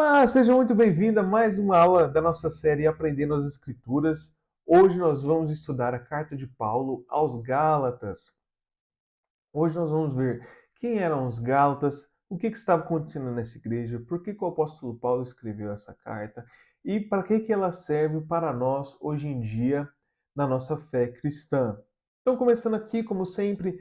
Olá, seja muito bem-vindo a mais uma aula da nossa série Aprendendo as Escrituras. Hoje nós vamos estudar a carta de Paulo aos Gálatas. Hoje nós vamos ver quem eram os Gálatas, o que estava acontecendo nessa igreja, por que o apóstolo Paulo escreveu essa carta e para que ela serve para nós hoje em dia na nossa fé cristã. Então, começando aqui, como sempre,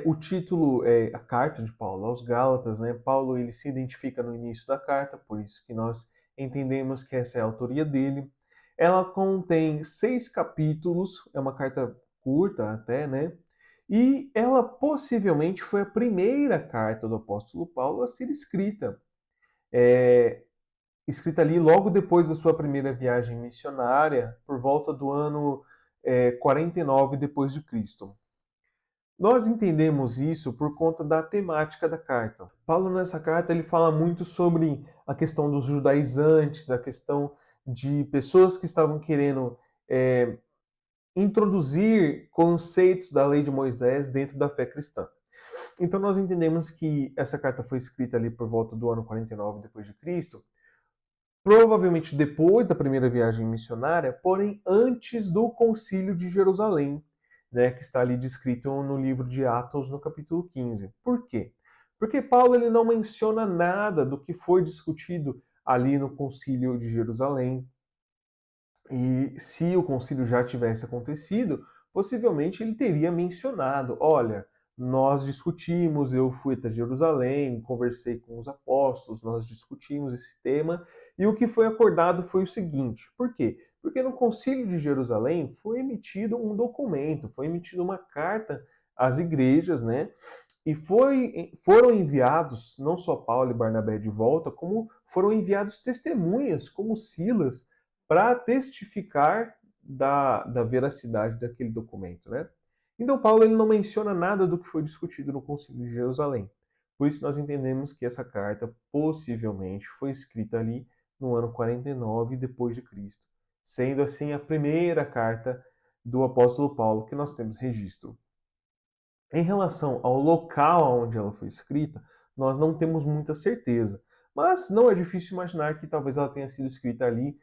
o título é a carta de Paulo aos Gálatas, né? Paulo ele se identifica no início da carta, por isso que nós entendemos que essa é a autoria dele. Ela contém 6 capítulos, é uma carta curta até, né? E ela possivelmente foi a primeira carta do apóstolo Paulo a ser escrita. É, escrita ali logo depois da sua primeira viagem missionária, por volta do ano 49 depois de Cristo. Nós entendemos isso por conta da temática da carta. Paulo nessa carta ele fala muito sobre a questão dos judaizantes, a questão de pessoas que estavam querendo introduzir conceitos da lei de Moisés dentro da fé cristã. Então nós entendemos que essa carta foi escrita ali por volta do ano 49 depois de Cristo, provavelmente depois da primeira viagem missionária, porém antes do Concílio de Jerusalém, né, que está ali descrito no livro de Atos, no capítulo 15. Por quê? Porque Paulo ele não menciona nada do que foi discutido ali no Concílio de Jerusalém. E se o concílio já tivesse acontecido, possivelmente ele teria mencionado: olha, nós discutimos, eu fui até Jerusalém, conversei com os apóstolos, nós discutimos esse tema, e o que foi acordado foi o seguinte: por quê? Porque no concílio de Jerusalém foi emitido um documento, foi emitida uma carta às igrejas, né? E foram enviados, não só Paulo e Barnabé de volta, como foram enviados testemunhas, como Silas, para testificar da veracidade daquele documento, né? Então Paulo ele não menciona nada do que foi discutido no Concílio de Jerusalém. Por isso nós entendemos que essa carta possivelmente foi escrita ali no ano 49 depois de Cristo, sendo assim a primeira carta do apóstolo Paulo que nós temos registro. Em relação ao local onde ela foi escrita, nós não temos muita certeza, mas não é difícil imaginar que talvez ela tenha sido escrita ali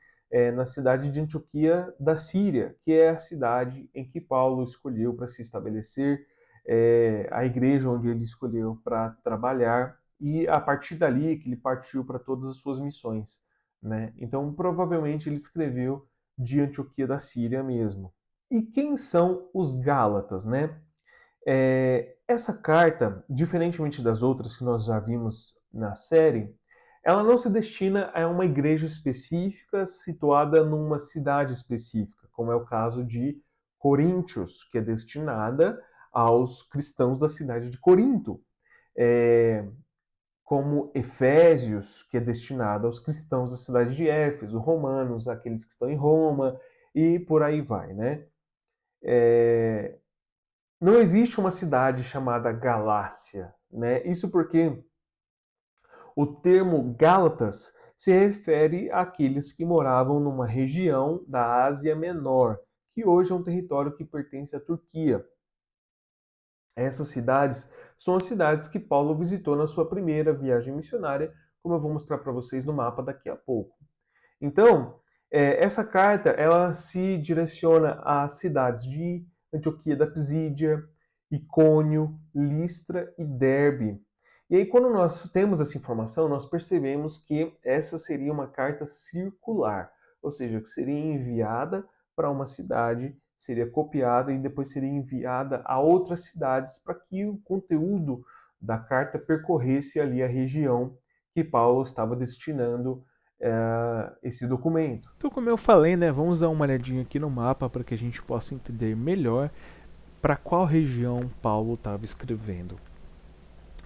na cidade de Antioquia da Síria, que é a cidade em que Paulo escolheu para se estabelecer, a igreja onde ele escolheu para trabalhar, e a partir dali que ele partiu para todas as suas missões, né? Então, provavelmente ele escreveu de Antioquia da Síria mesmo. E quem são os Gálatas, né? Essa carta, diferentemente das outras que nós já vimos na série, ela não se destina a uma igreja específica situada numa cidade específica, como é o caso de Coríntios, que é destinada aos cristãos da cidade de Corinto, como Efésios, que é destinado aos cristãos da cidade de Éfeso, Romanos, aqueles que estão em Roma, e por aí vai, né? Não existe uma cidade chamada Galácia, né? Isso porque o termo Gálatas se refere àqueles que moravam numa região da Ásia Menor, que hoje é um território que pertence à Turquia. Essas cidades são as cidades que Paulo visitou na sua primeira viagem missionária, como eu vou mostrar para vocês no mapa daqui a pouco. Então, essa carta ela se direciona às cidades de Antioquia da Pisídia, Icônio, Listra e Derbe. E aí, quando nós temos essa informação, nós percebemos que essa seria uma carta circular, ou seja, que seria enviada para uma cidade, seria copiada e depois seria enviada a outras cidades para que o conteúdo da carta percorresse ali a região que Paulo estava destinando esse documento. Então, como eu falei, né, vamos dar uma olhadinha aqui no mapa para que a gente possa entender melhor para qual região Paulo estava escrevendo.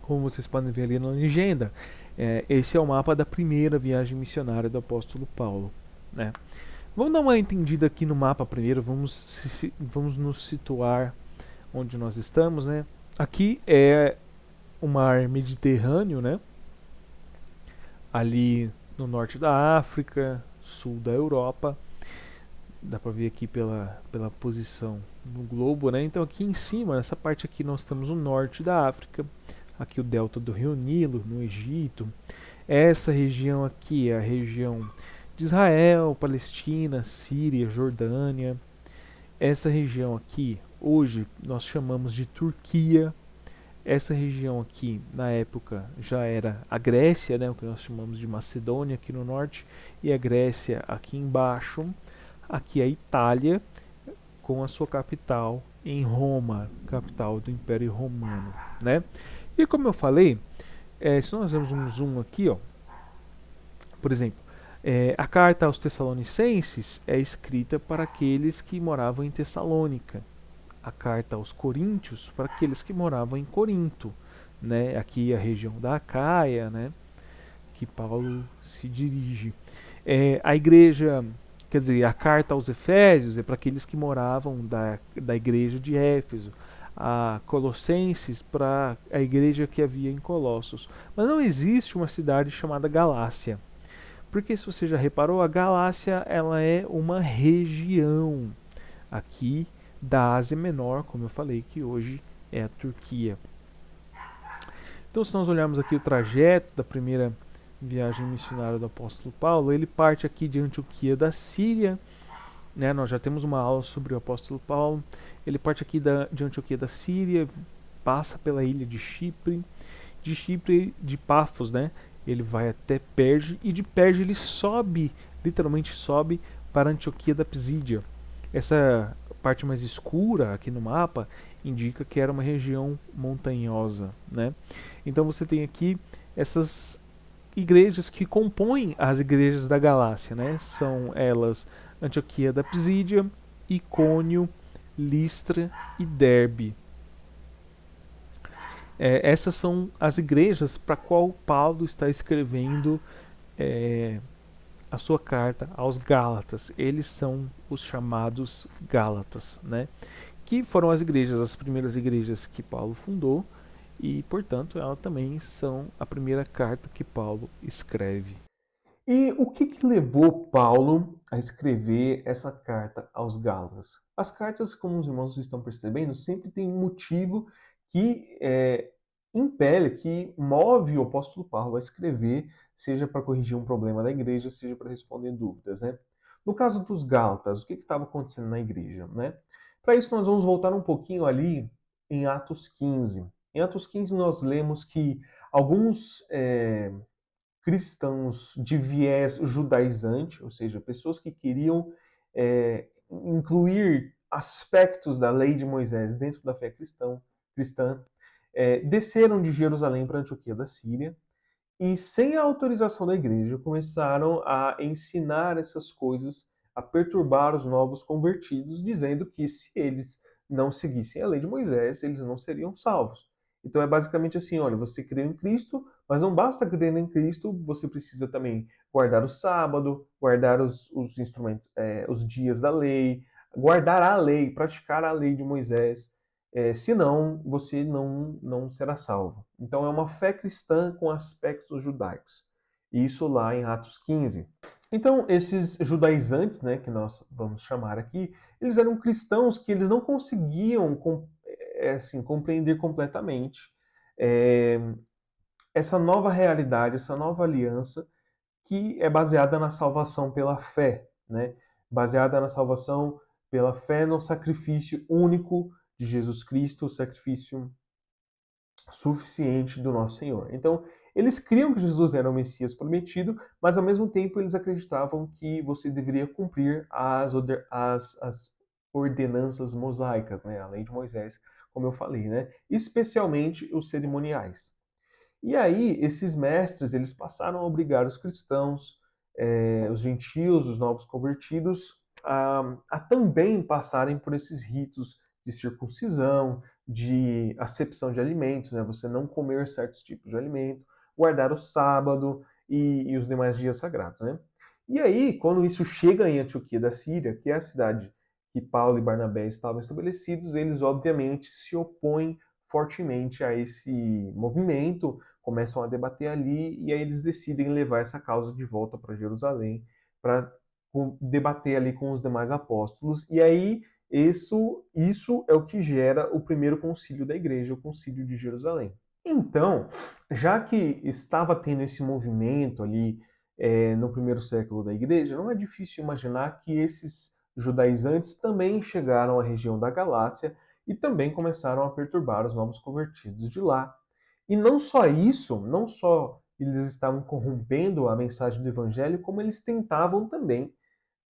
Como vocês podem ver ali na legenda, esse é o mapa da primeira viagem missionária do apóstolo Paulo, né? Vamos dar uma entendida aqui no mapa primeiro, vamos nos situar onde nós estamos, né? Aqui é o mar Mediterrâneo, né? Ali no norte da África, sul da Europa. Dá para ver aqui pela posição no globo, né? Então aqui em cima, nessa parte aqui, nós temos o norte da África, aqui o delta do rio Nilo, no Egito. Essa região aqui é a região de Israel, Palestina, Síria, Jordânia. Essa região aqui, hoje nós chamamos de Turquia. Essa região aqui, na época, já era a Grécia, né, o que nós chamamos de Macedônia aqui no norte, e a Grécia aqui embaixo. Aqui a Itália, com a sua capital em Roma, capital do Império Romano, né? E como eu falei, se nós vemos um zoom aqui, ó, por exemplo, a carta aos Tessalonicenses é escrita para aqueles que moravam em Tessalônica. A carta aos Coríntios para aqueles que moravam em Corinto, né? Aqui a região da Acaia, né? Que Paulo se dirige. A igreja, quer dizer, a carta aos Efésios é para aqueles que moravam da igreja de Éfeso. A Colossenses para a igreja que havia em Colossos. Mas não existe uma cidade chamada Galácia. Porque se você já reparou, a Galácia ela é uma região aqui da Ásia Menor, como eu falei, que hoje é a Turquia. Então, se nós olharmos aqui o trajeto da primeira viagem missionária do apóstolo Paulo, ele parte aqui de Antioquia da Síria, né? Nós já temos uma aula sobre o apóstolo Paulo. Ele parte aqui de Antioquia da Síria, passa pela ilha de Chipre, de Pafos, né? Ele vai até Perge e de Perge ele sobe, literalmente sobe para Antioquia da Pisídia. Essa parte mais escura aqui no mapa indica que era uma região montanhosa, né? Então você tem aqui essas igrejas que compõem as igrejas da Galácia, né? São elas Antioquia da Pisídia, Icônio, Listra e Derbe. Essas são as igrejas para qual Paulo está escrevendo a sua carta aos Gálatas. Eles são os chamados Gálatas, né? Que foram as igrejas, as primeiras igrejas que Paulo fundou e, portanto, elas também são a primeira carta que Paulo escreve. E o que levou Paulo a escrever essa carta aos Gálatas? As cartas, como os irmãos estão percebendo, sempre tem um motivo que impele, que move o apóstolo Paulo a escrever, seja para corrigir um problema da igreja, seja para responder dúvidas, né? No caso dos Gálatas, o que estava acontecendo na igreja, né? Para isso, nós vamos voltar um pouquinho ali em Atos 15. Em Atos 15, nós lemos que alguns cristãos de viés judaizante, ou seja, pessoas que queriam incluir aspectos da lei de Moisés dentro da fé cristã, desceram de Jerusalém para Antioquia da Síria e, sem a autorização da igreja, começaram a ensinar essas coisas, a perturbar os novos convertidos, dizendo que se eles não seguissem a lei de Moisés, eles não seriam salvos. Então é basicamente assim, olha, você crê em Cristo, mas não basta crer em Cristo, você precisa também guardar o sábado, guardar os instrumentos, os dias da lei, guardar a lei, praticar a lei de Moisés. Senão você não será salvo. Então é uma fé cristã com aspectos judaicos. Isso lá em Atos 15. Então esses judaizantes, né, que nós vamos chamar aqui, eles eram cristãos que eles não conseguiam assim, compreender completamente é, essa nova realidade, essa nova aliança que é baseada na salvação pela fé, né? Baseada na salvação pela fé no sacrifício único de Jesus Cristo, o sacrifício suficiente do nosso Senhor. Então, eles criam que Jesus era o Messias prometido, mas ao mesmo tempo eles acreditavam que você deveria cumprir as ordenanças mosaicas, né? A lei de Moisés, como eu falei, né? Especialmente os cerimoniais. E aí, esses mestres, eles passaram a obrigar os cristãos, os gentios, os novos convertidos, a também passarem por esses ritos de circuncisão, de acepção de alimentos, né? Você não comer certos tipos de alimento, guardar o sábado e os demais dias sagrados, né? E aí, quando isso chega em Antioquia da Síria, que é a cidade que Paulo e Barnabé estavam estabelecidos, eles obviamente se opõem fortemente a esse movimento, começam a debater ali e aí eles decidem levar essa causa de volta para Jerusalém para debater ali com os demais apóstolos. E aí isso é o que gera o primeiro concílio da igreja, o concílio de Jerusalém. Então, já que estava tendo esse movimento ali no primeiro século da igreja, não é difícil imaginar que esses judaizantes também chegaram à região da Galácia e também começaram a perturbar os novos convertidos de lá. E não só isso, não só eles estavam corrompendo a mensagem do evangelho, como eles tentavam também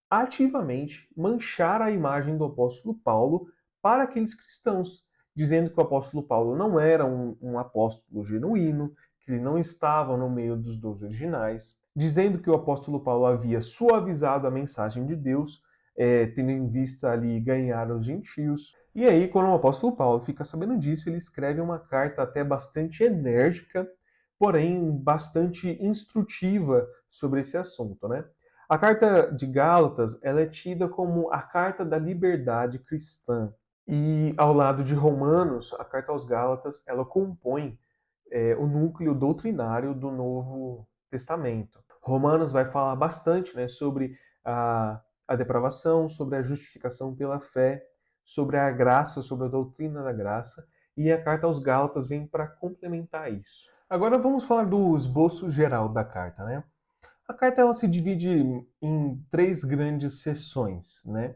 ativamente manchar a imagem do apóstolo Paulo para aqueles cristãos, dizendo que o apóstolo Paulo não era um apóstolo genuíno, que ele não estava no meio dos 12 originais, dizendo que o apóstolo Paulo havia suavizado a mensagem de Deus, tendo em vista ali ganhar os gentios. E aí, quando o apóstolo Paulo fica sabendo disso, ele escreve uma carta até bastante enérgica, porém bastante instrutiva sobre esse assunto, né? A carta de Gálatas, ela é tida como a carta da liberdade cristã. E ao lado de Romanos, a carta aos Gálatas, ela compõe o núcleo doutrinário do Novo Testamento. Romanos vai falar bastante, né, sobre a depravação, sobre a justificação pela fé, sobre a graça, sobre a doutrina da graça, e a carta aos Gálatas vem para complementar isso. Agora vamos falar do esboço geral da carta, né? A carta ela se divide em três grandes seções, né?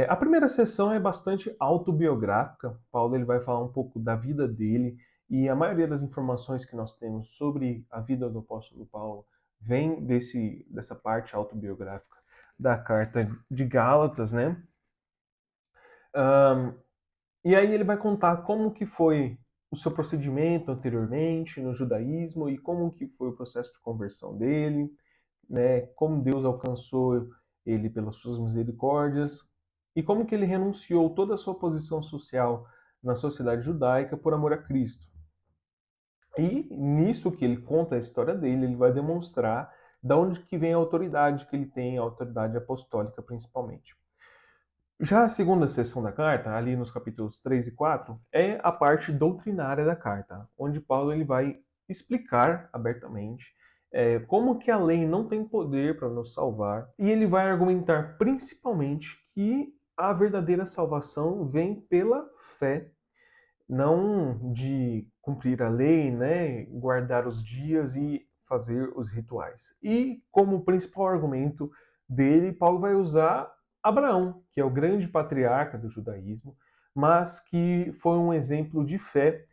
A primeira seção é bastante autobiográfica. Paulo ele vai falar um pouco da vida dele e a maioria das informações que nós temos sobre a vida do apóstolo Paulo vem dessa parte autobiográfica da carta de Gálatas, né? Um, e aí ele vai contar como que foi o seu procedimento anteriormente no judaísmo e como que foi o processo de conversão dele, né, como Deus alcançou ele pelas suas misericórdias e como que ele renunciou toda a sua posição social na sociedade judaica por amor a Cristo. E nisso que ele conta a história dele, ele vai demonstrar da onde que vem a autoridade que ele tem, a autoridade apostólica principalmente. Já a segunda seção da carta, ali nos capítulos 3 e 4, é a parte doutrinária da carta, onde Paulo ele vai explicar abertamente como que a lei não tem poder para nos salvar, e ele vai argumentar principalmente que a verdadeira salvação vem pela fé, não de cumprir a lei, né, guardar os dias e fazer os rituais. E como principal argumento dele, Paulo vai usar Abraão, que é o grande patriarca do judaísmo, mas que foi um exemplo de fé,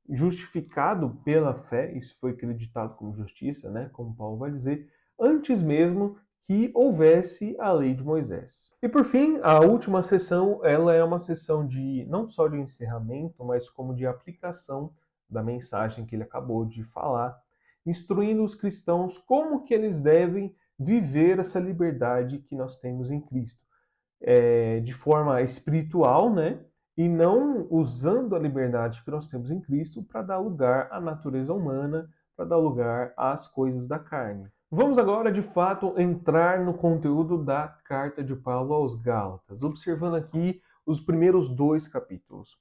justificado pela fé, isso foi acreditado como justiça, né, como Paulo vai dizer, antes mesmo que houvesse a lei de Moisés. E por fim, a última sessão, ela é uma sessão de não só de encerramento, mas como de aplicação da mensagem que ele acabou de falar, instruindo os cristãos como que eles devem viver essa liberdade que nós temos em Cristo, de forma espiritual, né? E não usando a liberdade que nós temos em Cristo para dar lugar à natureza humana, para dar lugar às coisas da carne. Vamos agora, de fato, entrar no conteúdo da carta de Paulo aos Gálatas, observando aqui os primeiros dois capítulos.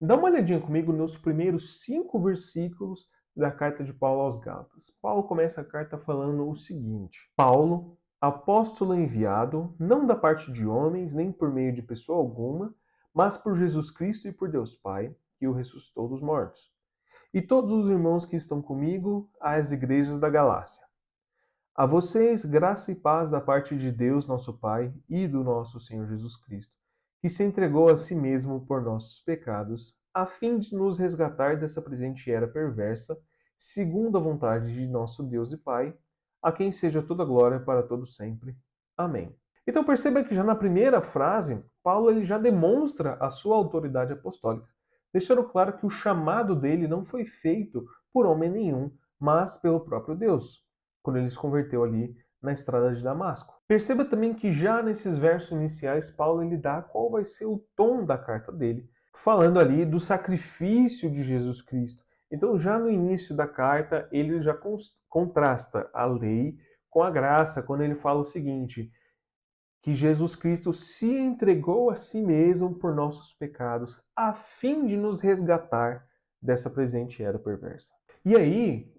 Dá uma olhadinha comigo nos primeiros 5 versículos da carta de Paulo aos Gálatas. Paulo começa a carta falando o seguinte: Paulo, apóstolo enviado, não da parte de homens, nem por meio de pessoa alguma, mas por Jesus Cristo e por Deus Pai, que o ressuscitou dos mortos. E todos os irmãos que estão comigo às igrejas da Galácia. A vocês, graça e paz da parte de Deus, nosso Pai, e do nosso Senhor Jesus Cristo, que se entregou a si mesmo por nossos pecados, a fim de nos resgatar dessa presente era perversa, segundo a vontade de nosso Deus e Pai, a quem seja toda glória para todo sempre. Amém. Então perceba que já na primeira frase, Paulo ele já demonstra a sua autoridade apostólica, deixando claro que o chamado dele não foi feito por homem nenhum, mas pelo próprio Deus, quando ele se converteu ali na estrada de Damasco. Perceba também que já nesses versos iniciais, Paulo ele dá qual vai ser o tom da carta dele, falando ali do sacrifício de Jesus Cristo. Então, já no início da carta, ele já contrasta a lei com a graça, quando ele fala o seguinte: que Jesus Cristo se entregou a si mesmo por nossos pecados, a fim de nos resgatar dessa presente era perversa. E aí,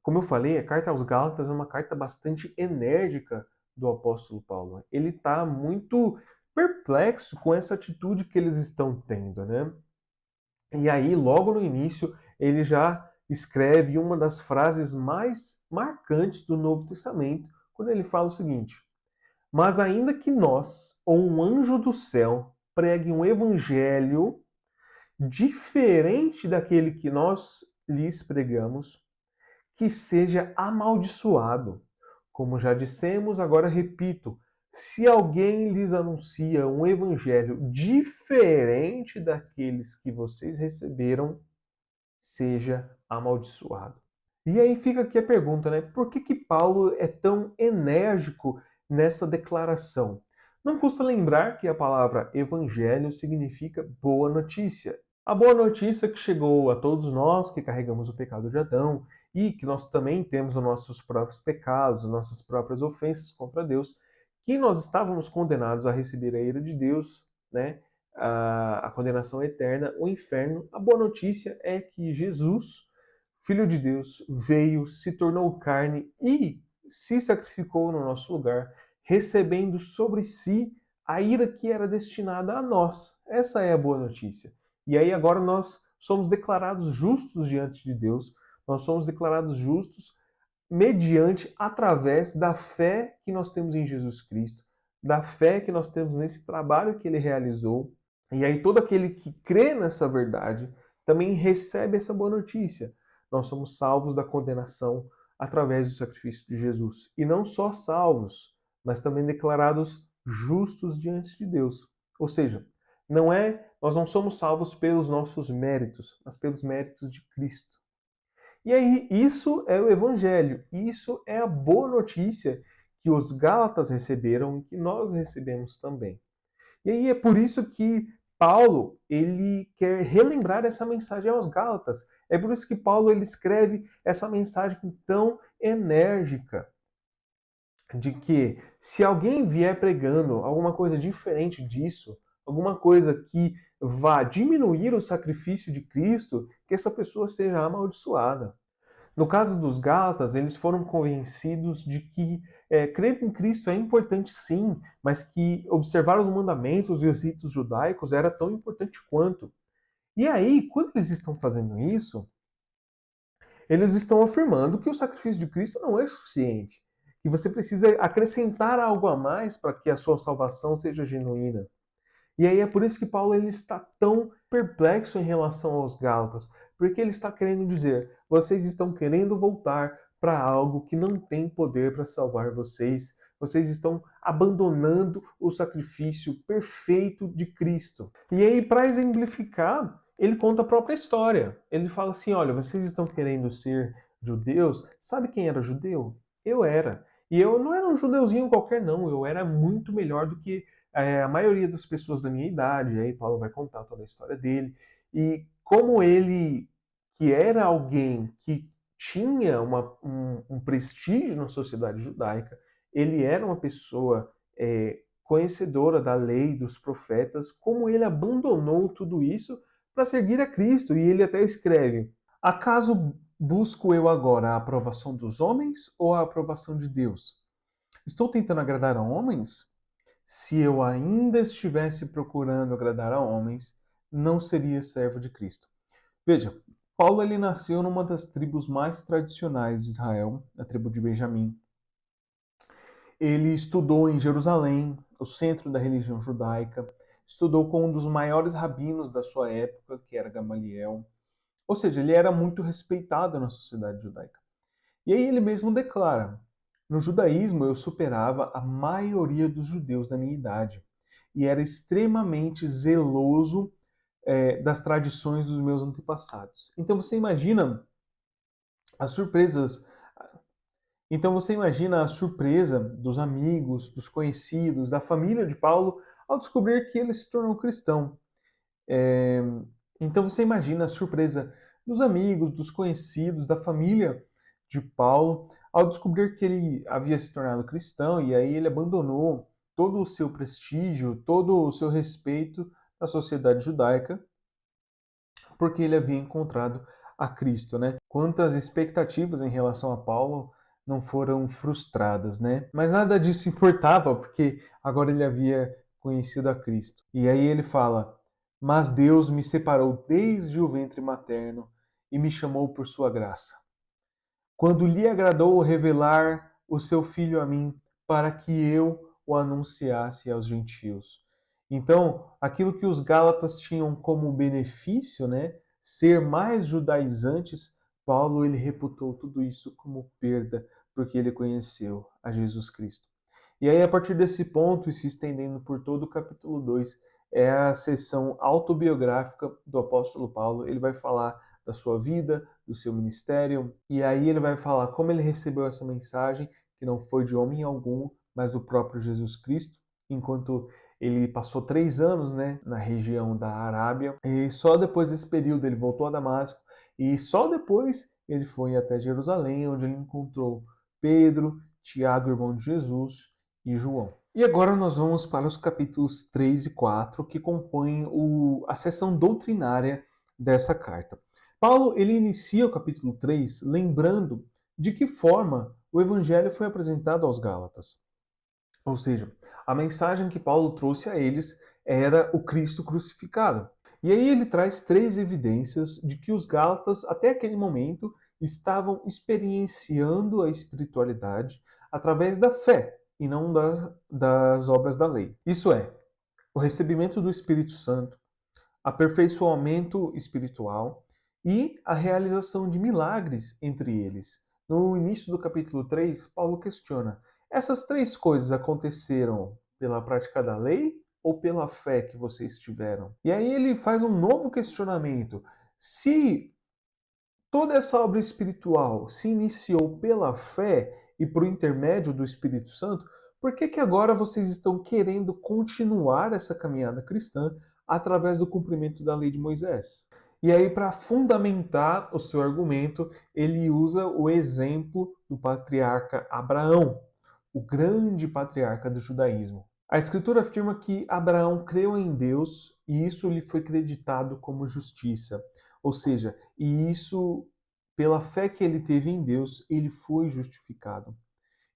como eu falei, a carta aos Gálatas é uma carta bastante enérgica do apóstolo Paulo. Ele está muito perplexo com essa atitude que eles estão tendo, né? E aí, logo no início, ele já escreve uma das frases mais marcantes do Novo Testamento, quando ele fala o seguinte: mas ainda que nós, ou um anjo do céu, pregue um evangelho diferente daquele que nós lhes pregamos, que seja amaldiçoado. Como já dissemos, agora repito: se alguém lhes anuncia um evangelho diferente daqueles que vocês receberam, seja amaldiçoado. E aí fica aqui a pergunta, né? Por que Paulo é tão enérgico nessa declaração? Não custa lembrar que a palavra evangelho significa boa notícia. A boa notícia que chegou a todos nós que carregamos o pecado de Adão e que nós também temos os nossos próprios pecados, nossas próprias ofensas contra Deus, que nós estávamos condenados a receber a ira de Deus, né? A condenação eterna, o inferno. A boa notícia é que Jesus, Filho de Deus, veio, se tornou carne e se sacrificou no nosso lugar, recebendo sobre si a ira que era destinada a nós. Essa é a boa notícia. E aí agora nós somos declarados justos diante de Deus, nós somos declarados justos mediante, através da fé que nós temos em Jesus Cristo, da fé que nós temos nesse trabalho que ele realizou. E aí todo aquele que crê nessa verdade também recebe essa boa notícia. Nós somos salvos da condenação através do sacrifício de Jesus. E não só salvos, mas também declarados justos diante de Deus. Ou seja, nós não somos salvos pelos nossos méritos, mas pelos méritos de Cristo. E aí, isso é o Evangelho, isso é a boa notícia que os Gálatas receberam e que nós recebemos também. E aí é por isso que Paulo ele quer relembrar essa mensagem aos Gálatas. É por isso que Paulo ele escreve essa mensagem tão enérgica de que se alguém vier pregando alguma coisa diferente disso, alguma coisa que vá diminuir o sacrifício de Cristo, que essa pessoa seja amaldiçoada. No caso dos Gálatas, eles foram convencidos de que crer em Cristo é importante sim, mas que observar os mandamentos e os ritos judaicos era tão importante quanto. E aí, quando eles estão fazendo isso, eles estão afirmando que o sacrifício de Cristo não é suficiente, que você precisa acrescentar algo a mais para que a sua salvação seja genuína. E aí é por isso que Paulo ele está tão perplexo em relação aos Gálatas, porque ele está querendo dizer: vocês estão querendo voltar para algo que não tem poder para salvar vocês. Vocês estão abandonando o sacrifício perfeito de Cristo. E aí, para exemplificar, ele conta a própria história. Ele fala assim: olha, vocês estão querendo ser judeus? Sabe quem era judeu? Eu era. E eu não era um judeuzinho qualquer, não. Eu era muito melhor do que a maioria das pessoas da minha idade. Aí Paulo vai contar toda a história dele. E como ele, que era alguém que tinha um prestígio na sociedade judaica, ele era uma pessoa conhecedora da lei, dos profetas, como ele abandonou tudo isso para seguir a Cristo. E ele até escreve: acaso busco eu agora a aprovação dos homens ou a aprovação de Deus? Estou tentando agradar a homens? Se eu ainda estivesse procurando agradar a homens, não seria servo de Cristo. Veja, Paulo ele nasceu numa das tribos mais tradicionais de Israel, a tribo de Benjamim. Ele estudou em Jerusalém, o centro da religião judaica, estudou com um dos maiores rabinos da sua época, que era Gamaliel. Ou seja, ele era muito respeitado na sociedade judaica. E aí ele mesmo declara: no judaísmo eu superava a maioria dos judeus da minha idade e era extremamente zeloso das tradições dos meus antepassados. Então você imagina as surpresas. Então você imagina a surpresa dos amigos, dos conhecidos, da família de Paulo ao descobrir que ele se tornou cristão. É, Então você imagina a surpresa dos amigos, dos conhecidos, da família de Paulo ao descobrir que ele havia se tornado cristão, e aí ele abandonou todo o seu prestígio, todo o seu respeito na sociedade judaica, porque ele havia encontrado a Cristo, né? Quantas expectativas em relação a Paulo não foram frustradas, né? Mas nada disso importava, porque agora ele havia conhecido a Cristo. E aí ele fala: mas Deus me separou desde o ventre materno e me chamou por sua graça. Quando lhe agradou revelar o seu Filho a mim, para que eu o anunciasse aos gentios. Então, aquilo que os Gálatas tinham como benefício, né, ser mais judaizantes, Paulo ele reputou tudo isso como perda, porque ele conheceu a Jesus Cristo. E aí, a partir desse ponto, e se estendendo por todo o capítulo 2, é a seção autobiográfica do apóstolo Paulo. Ele vai falar da sua vida, do seu ministério, e aí ele vai falar como ele recebeu essa mensagem, que não foi de homem algum, mas do próprio Jesus Cristo, enquanto ele passou 3 anos, né, na região da Arábia, e só depois desse período ele voltou a Damasco, e só depois ele foi até Jerusalém, onde ele encontrou Pedro, Tiago, irmão de Jesus, e João. E agora nós vamos para os capítulos 3 e 4, que compõem a seção doutrinária dessa carta. Paulo ele inicia o capítulo 3 lembrando de que forma o evangelho foi apresentado aos Gálatas. Ou seja, a mensagem que Paulo trouxe a eles era o Cristo crucificado. E aí ele traz 3 evidências de que os Gálatas, até aquele momento, estavam experienciando a espiritualidade através da fé e não das obras da lei. Isso é, o recebimento do Espírito Santo, aperfeiçoamento espiritual e a realização de milagres entre eles. No início do capítulo 3, Paulo questiona: essas 3 coisas aconteceram pela prática da lei ou pela fé que vocês tiveram? E aí ele faz um novo questionamento. Se toda essa obra espiritual se iniciou pela fé e por intermédio do Espírito Santo, por que agora vocês estão querendo continuar essa caminhada cristã através do cumprimento da lei de Moisés? E aí, para fundamentar o seu argumento, ele usa o exemplo do patriarca Abraão, o grande patriarca do judaísmo. A Escritura afirma que Abraão creu em Deus e isso lhe foi creditado como justiça. Ou seja, e isso, pela fé que ele teve em Deus, ele foi justificado.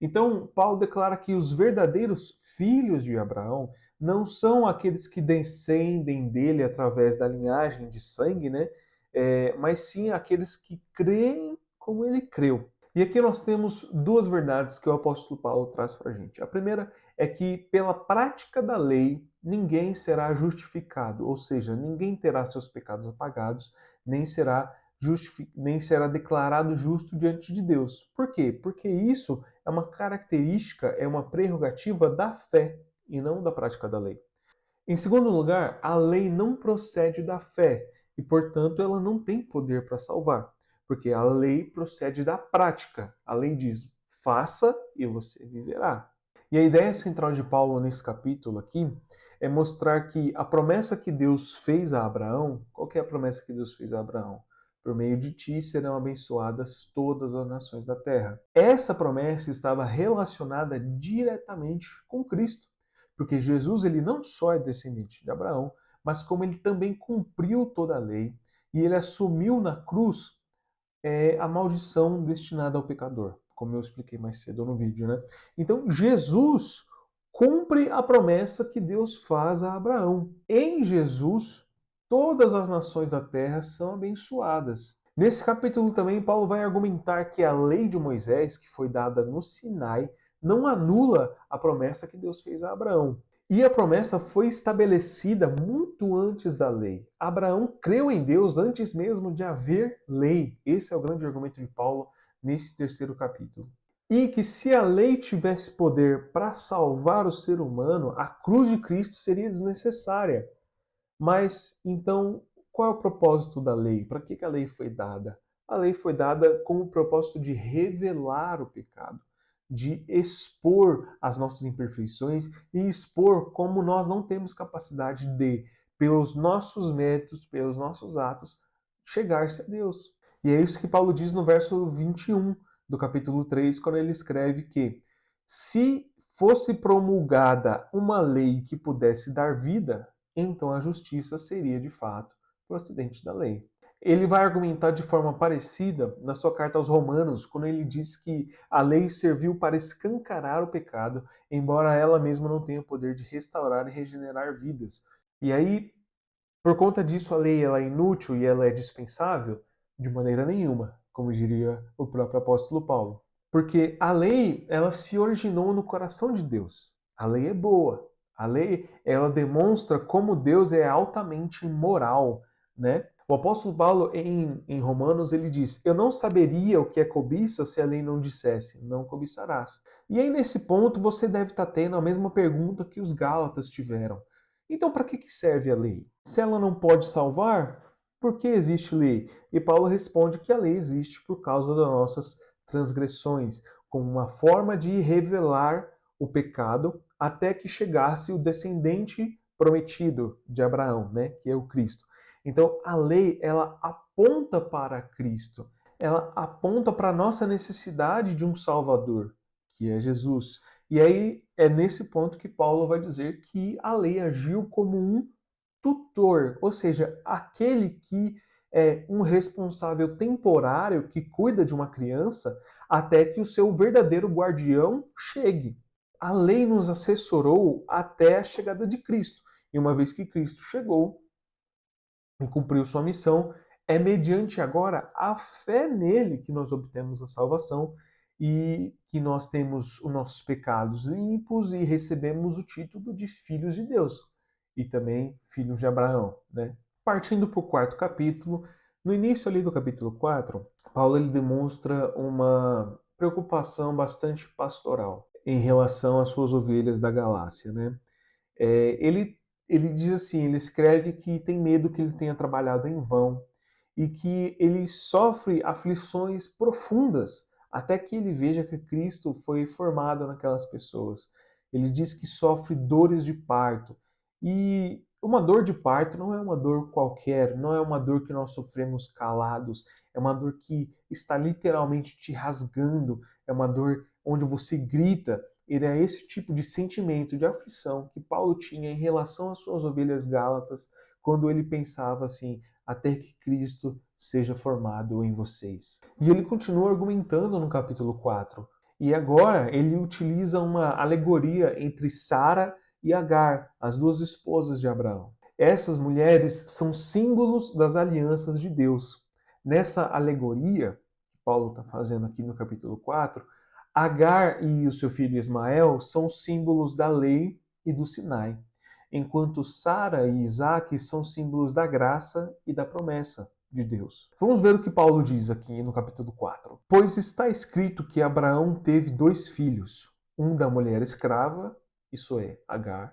Então, Paulo declara que os verdadeiros filhos de Abraão não são aqueles que descendem dele através da linhagem de sangue, né? Mas sim aqueles que creem como ele creu. E aqui nós temos 2 verdades que o apóstolo Paulo traz para a gente. A primeira é que pela prática da lei ninguém será justificado, ou seja, ninguém terá seus pecados apagados, nem será declarado justo diante de Deus. Por quê? Porque isso é uma característica, é uma prerrogativa da fé e não da prática da lei. Em segundo lugar, a lei não procede da fé e, portanto, ela não tem poder para salvar, porque a lei procede da prática. A lei diz: faça e você viverá. E a ideia central de Paulo nesse capítulo aqui é mostrar que a promessa que Deus fez a Abraão, qual que é a promessa que Deus fez a Abraão? Por meio de ti serão abençoadas todas as nações da terra. Essa promessa estava relacionada diretamente com Cristo, porque Jesus ele não só é descendente de Abraão, mas como ele também cumpriu toda a lei e ele assumiu na cruz a maldição destinada ao pecador, como eu expliquei mais cedo no vídeo, né? Então Jesus cumpre a promessa que Deus faz a Abraão. Em Jesus, todas as nações da terra são abençoadas. Nesse capítulo também, Paulo vai argumentar que a lei de Moisés, que foi dada no Sinai, não anula a promessa que Deus fez a Abraão. E a promessa foi estabelecida muito antes da lei. Abraão creu em Deus antes mesmo de haver lei. Esse é o grande argumento de Paulo nesse 3º capítulo. E que se a lei tivesse poder para salvar o ser humano, a cruz de Cristo seria desnecessária. Mas então, qual é o propósito da lei? Para que a lei foi dada? A lei foi dada com o propósito de revelar o pecado, de expor as nossas imperfeições e expor como nós não temos capacidade de, pelos nossos méritos, pelos nossos atos, chegar-se a Deus. E é isso que Paulo diz no verso 21 do capítulo 3, quando ele escreve que se fosse promulgada uma lei que pudesse dar vida, então a justiça seria de fato procedente da lei. Ele vai argumentar de forma parecida na sua carta aos Romanos, quando ele diz que a lei serviu para escancarar o pecado, embora ela mesma não tenha o poder de restaurar e regenerar vidas. E aí, por conta disso, a lei ela é inútil e ela é dispensável? De maneira nenhuma, como diria o próprio apóstolo Paulo. Porque a lei, ela se originou no coração de Deus. A lei é boa. A lei, ela demonstra como Deus é altamente moral, né? O apóstolo Paulo, em Romanos, ele diz: Eu não saberia o que é cobiça se a lei não dissesse, não cobiçarás. E aí, nesse ponto, você deve estar tendo a mesma pergunta que os Gálatas tiveram. Então, para que serve a lei? Se ela não pode salvar, por que existe lei? E Paulo responde que a lei existe por causa das nossas transgressões, como uma forma de revelar o pecado até que chegasse o descendente prometido de Abraão, né, que é o Cristo. Então, a lei, ela aponta para Cristo. Ela aponta para a nossa necessidade de um Salvador, que é Jesus. E aí é nesse ponto que Paulo vai dizer que a lei agiu como um tutor, ou seja, aquele que é um responsável temporário que cuida de uma criança até que o seu verdadeiro guardião chegue. A lei nos assessorou até a chegada de Cristo. E uma vez que Cristo chegou e cumpriu sua missão, é mediante agora a fé nele que nós obtemos a salvação e que nós temos os nossos pecados limpos e recebemos o título de filhos de Deus e também filhos de Abraão, né? Partindo para o quarto capítulo, no início ali do capítulo 4, Paulo ele demonstra uma preocupação bastante pastoral em relação às suas ovelhas da Galácia, né? Ele diz assim, ele escreve que tem medo que ele tenha trabalhado em vão e que ele sofre aflições profundas até que ele veja que Cristo foi formado naquelas pessoas. Ele diz que sofre dores de parto. E uma dor de parto não é uma dor qualquer, não é uma dor que nós sofremos calados, é uma dor que está literalmente te rasgando, é uma dor onde você grita. Ele é esse tipo de sentimento de aflição que Paulo tinha em relação às suas ovelhas gálatas, quando ele pensava assim, até que Cristo seja formado em vocês. E ele continua argumentando no capítulo 4. E agora ele utiliza uma alegoria entre Sara e Agar, as duas esposas de Abraão. Essas mulheres são símbolos das alianças de Deus. Nessa alegoria que Paulo está fazendo aqui no capítulo 4, Agar e o seu filho Ismael são símbolos da lei e do Sinai, enquanto Sara e Isaac são símbolos da graça e da promessa de Deus. Vamos ver o que Paulo diz aqui no capítulo 4. Pois está escrito que Abraão teve dois filhos, um da mulher escrava, isso é, Agar,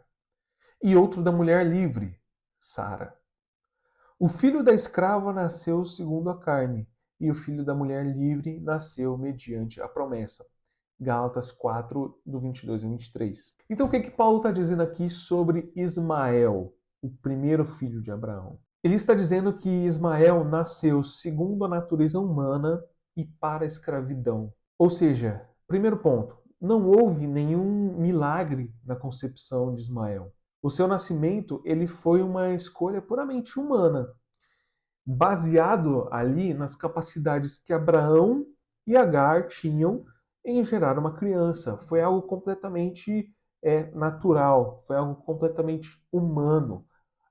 e outro da mulher livre, Sara. O filho da escrava nasceu segundo a carne, e o filho da mulher livre nasceu mediante a promessa. Gálatas 4, do 22 a 23. Então, o que Paulo está dizendo aqui sobre Ismael, o primeiro filho de Abraão? Ele está dizendo que Ismael nasceu segundo a natureza humana e para a escravidão. Ou seja, primeiro ponto, não houve nenhum milagre na concepção de Ismael. O seu nascimento ele foi uma escolha puramente humana, baseado ali nas capacidades que Abraão e Agar tinham em gerar uma criança. Foi algo completamente natural, foi algo completamente humano,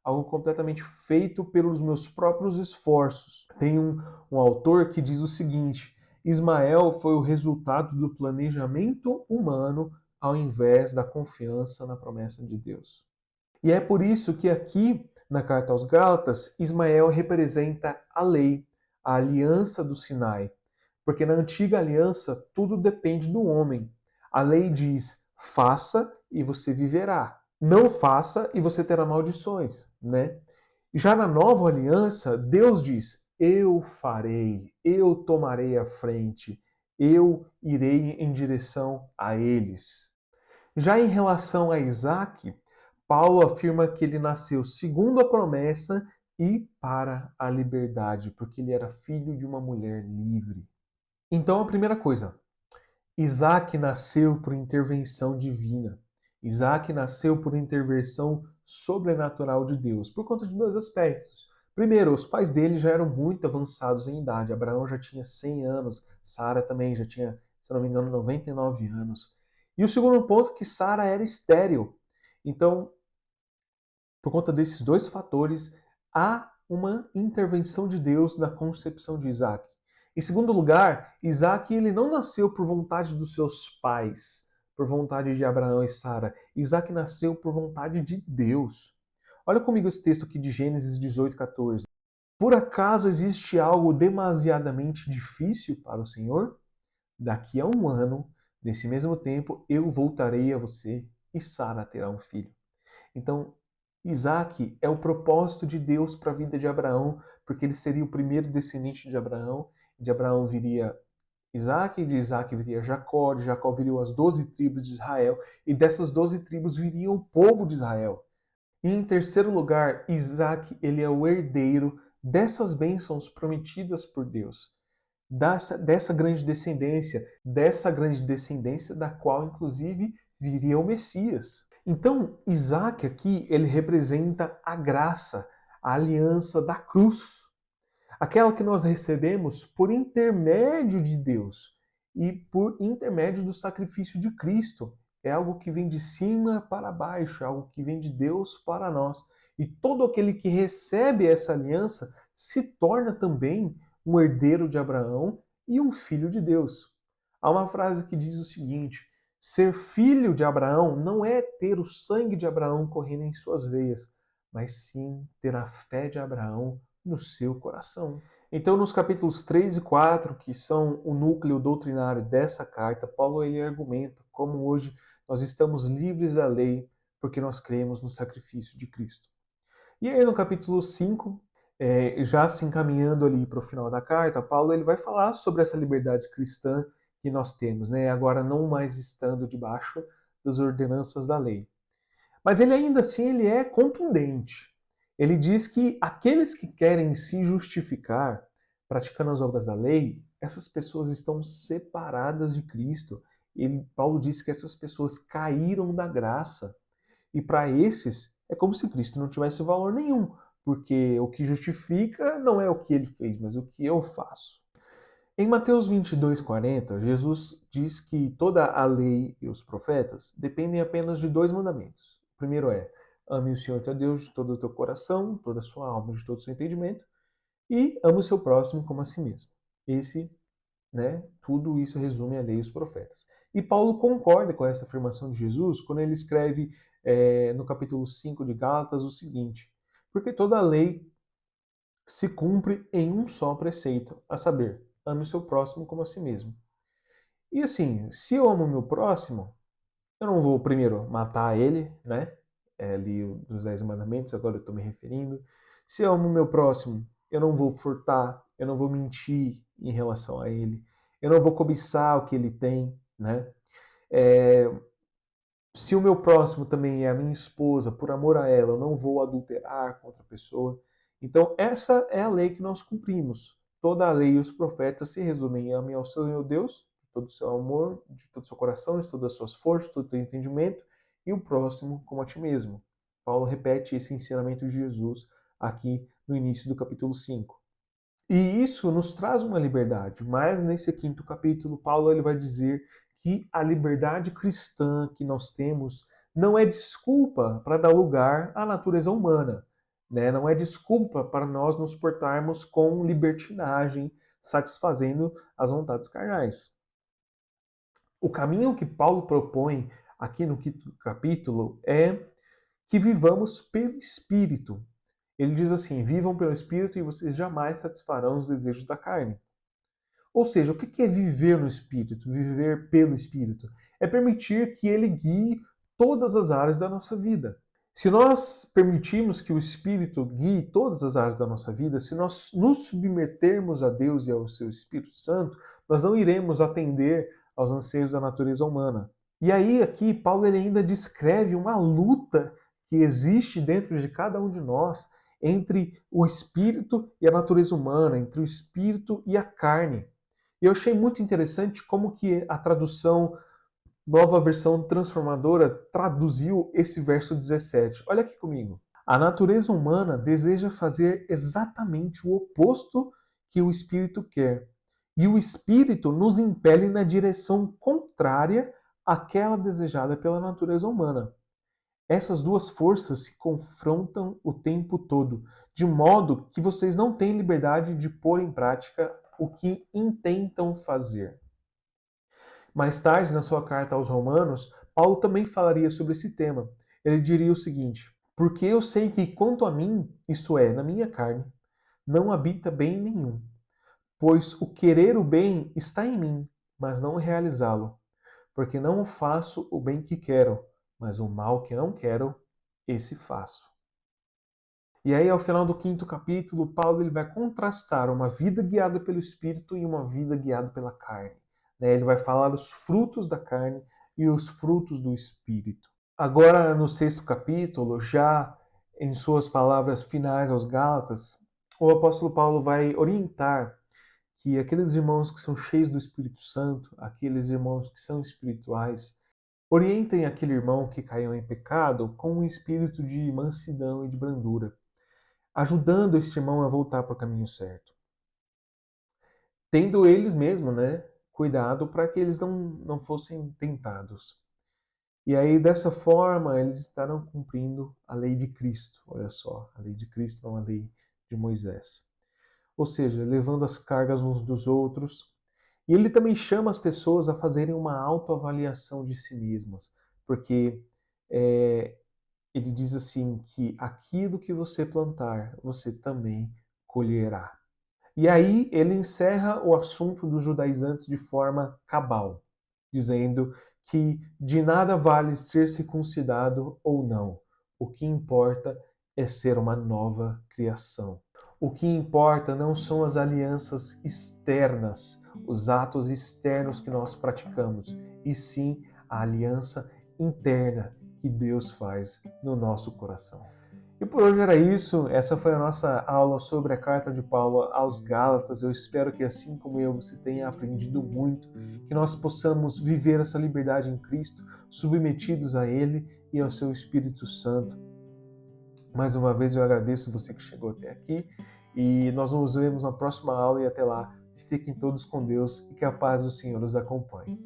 algo completamente feito pelos meus próprios esforços. Tem um autor que diz o seguinte: Ismael foi o resultado do planejamento humano ao invés da confiança na promessa de Deus. E é por isso que aqui, na carta aos Gálatas, Ismael representa a lei, a aliança do Sinai. Porque na antiga aliança, tudo depende do homem. A lei diz, faça e você viverá. Não faça e você terá maldições, né? Já na nova aliança, Deus diz, eu farei, eu tomarei a frente, eu irei em direção a eles. Já em relação a Isaac, Paulo afirma que ele nasceu segundo a promessa e para a liberdade, porque ele era filho de uma mulher livre. Então, a primeira coisa, Isaac nasceu por intervenção divina. Isaac nasceu por intervenção sobrenatural de Deus, por conta de dois aspectos. Primeiro, os pais dele já eram muito avançados em idade. Abraão já tinha 100 anos, Sara também já tinha, se não me engano, 99 anos. E o segundo ponto é que Sara era estéril. Então, por conta desses dois fatores, a uma intervenção de Deus na concepção de Isaac. Em segundo lugar, Isaac ele não nasceu por vontade dos seus pais, por vontade de Abraão e Sara. Isaac nasceu por vontade de Deus. Olha comigo esse texto aqui de Gênesis 18:14. Por acaso existe algo demasiadamente difícil para o Senhor? Daqui a 1 ano, nesse mesmo tempo, eu voltarei a você e Sara terá um filho. Então, Isaac é o propósito de Deus para a vida de Abraão, porque ele seria o primeiro descendente de Abraão viria Isaac, de Isaac viria Jacó, de Jacó viriam as 12 tribos de Israel, e dessas 12 tribos viria o povo de Israel. E em terceiro lugar, Isaac ele é o herdeiro dessas bênçãos prometidas por Deus, dessa grande descendência da qual inclusive viria o Messias. Então, Isaac aqui, ele representa a graça, a aliança da cruz, aquela que nós recebemos por intermédio de Deus e por intermédio do sacrifício de Cristo. É algo que vem de cima para baixo, é algo que vem de Deus para nós. E todo aquele que recebe essa aliança se torna também um herdeiro de Abraão e um filho de Deus. Há uma frase que diz o seguinte: ser filho de Abraão não é ter o sangue de Abraão correndo em suas veias, mas sim ter a fé de Abraão no seu coração. Então, nos capítulos 3 e 4, que são o núcleo doutrinário dessa carta, Paulo ele argumenta como hoje nós estamos livres da lei porque nós cremos no sacrifício de Cristo. E aí no capítulo 5, já se encaminhando ali para o final da carta, Paulo ele vai falar sobre essa liberdade cristã que nós temos, né? Agora não mais estando debaixo das ordenanças da lei. Mas ele ainda assim ele é contundente. Ele diz que aqueles que querem se justificar praticando as obras da lei, essas pessoas estão separadas de Cristo. Paulo diz que essas pessoas caíram da graça. E para esses, é como se Cristo não tivesse valor nenhum, porque o que justifica não é o que ele fez, mas o que eu faço. Em Mateus 22:40, Jesus diz que toda a lei e os profetas dependem apenas de 2 mandamentos. O primeiro é: ame o Senhor teu Deus de todo o teu coração, toda a sua alma, de todo o seu entendimento, e ame o seu próximo como a si mesmo. Tudo isso resume a lei e os profetas. E Paulo concorda com essa afirmação de Jesus quando ele escreve no capítulo 5 de Gálatas o seguinte: porque toda a lei se cumpre em um só preceito, a saber, ame o seu próximo como a si mesmo. E assim, se eu amo o meu próximo, eu não vou primeiro matar ele, né? Ali dos 10 mandamentos, agora eu estou me referindo. Se eu amo o meu próximo, eu não vou furtar, eu não vou mentir em relação a ele, eu não vou cobiçar o que ele tem, né? Se o meu próximo também é a minha esposa, por amor a ela, eu não vou adulterar com outra pessoa. Então, essa é a lei que nós cumprimos. Toda a lei e os profetas se resumem em ame ao Senhor Deus, de todo o seu amor, de todo o seu coração, de todas as suas forças, de todo o seu entendimento, e o próximo como a ti mesmo. Paulo repete esse ensinamento de Jesus aqui no início do capítulo 5. E isso nos traz uma liberdade, mas nesse quinto capítulo, Paulo ele vai dizer que a liberdade cristã que nós temos não é desculpa para dar lugar à natureza humana, né? Não é desculpa para nós nos portarmos com libertinagem, satisfazendo as vontades carnais. O caminho que Paulo propõe aqui no quinto capítulo é que vivamos pelo Espírito. Ele diz assim: vivam pelo Espírito e vocês jamais satisfarão os desejos da carne. Ou seja, o que é viver no Espírito? Viver pelo Espírito? É permitir que ele guie todas as áreas da nossa vida. Se nós permitirmos que o Espírito guie todas as áreas da nossa vida, se nós nos submetermos a Deus e ao seu Espírito Santo, nós não iremos atender aos anseios da natureza humana. E aí, aqui, Paulo ele ainda descreve uma luta que existe dentro de cada um de nós entre o espírito e a natureza humana, entre o espírito e a carne. E eu achei muito interessante como que a tradução Nova Versão Transformadora traduziu esse verso 17. Olha aqui comigo. A natureza humana deseja fazer exatamente o oposto que o espírito quer. E o espírito nos impele na direção contrária àquela desejada pela natureza humana. Essas duas forças se confrontam o tempo todo, de modo que vocês não têm liberdade de pôr em prática o que intentam fazer. Mais tarde, na sua carta aos Romanos, Paulo também falaria sobre esse tema. Ele diria o seguinte: porque eu sei que quanto a mim, isso é, na minha carne, não habita bem nenhum, pois o querer o bem está em mim, mas não realizá-lo. Porque não faço o bem que quero, mas o mal que não quero, esse faço. E aí, ao final do 5º capítulo, Paulo ele vai contrastar uma vida guiada pelo Espírito e uma vida guiada pela carne. Ele vai falar os frutos da carne e os frutos do Espírito. Agora, no 6º capítulo, já em suas palavras finais aos Gálatas, o apóstolo Paulo vai orientar que aqueles irmãos que são cheios do Espírito Santo, aqueles irmãos que são espirituais, orientem aquele irmão que caiu em pecado com um espírito de mansidão e de brandura, ajudando este irmão a voltar para o caminho certo. Tendo eles mesmos, cuidado para que eles não fossem tentados. E aí, dessa forma, eles estarão cumprindo a lei de Cristo. Olha só, a lei de Cristo, não a lei de Moisés. Ou seja, levando as cargas uns dos outros. E ele também chama as pessoas a fazerem uma autoavaliação de si mesmas, porque ele diz assim que aquilo que você plantar, você também colherá. E aí ele encerra o assunto dos judaizantes de forma cabal, dizendo que de nada vale ser circuncidado ou não. O que importa é ser uma nova criação. O que importa não são as alianças externas, os atos externos que nós praticamos, e sim a aliança interna que Deus faz no nosso coração. E por hoje era isso. Essa foi a nossa aula sobre a carta de Paulo aos Gálatas. Eu espero que, assim como eu, você tenha aprendido muito, que nós possamos viver essa liberdade em Cristo, submetidos a Ele e ao Seu Espírito Santo. Mais uma vez eu agradeço você que chegou até aqui e nós nos vemos na próxima aula e até lá, fiquem todos com Deus e que a paz do Senhor os acompanhe.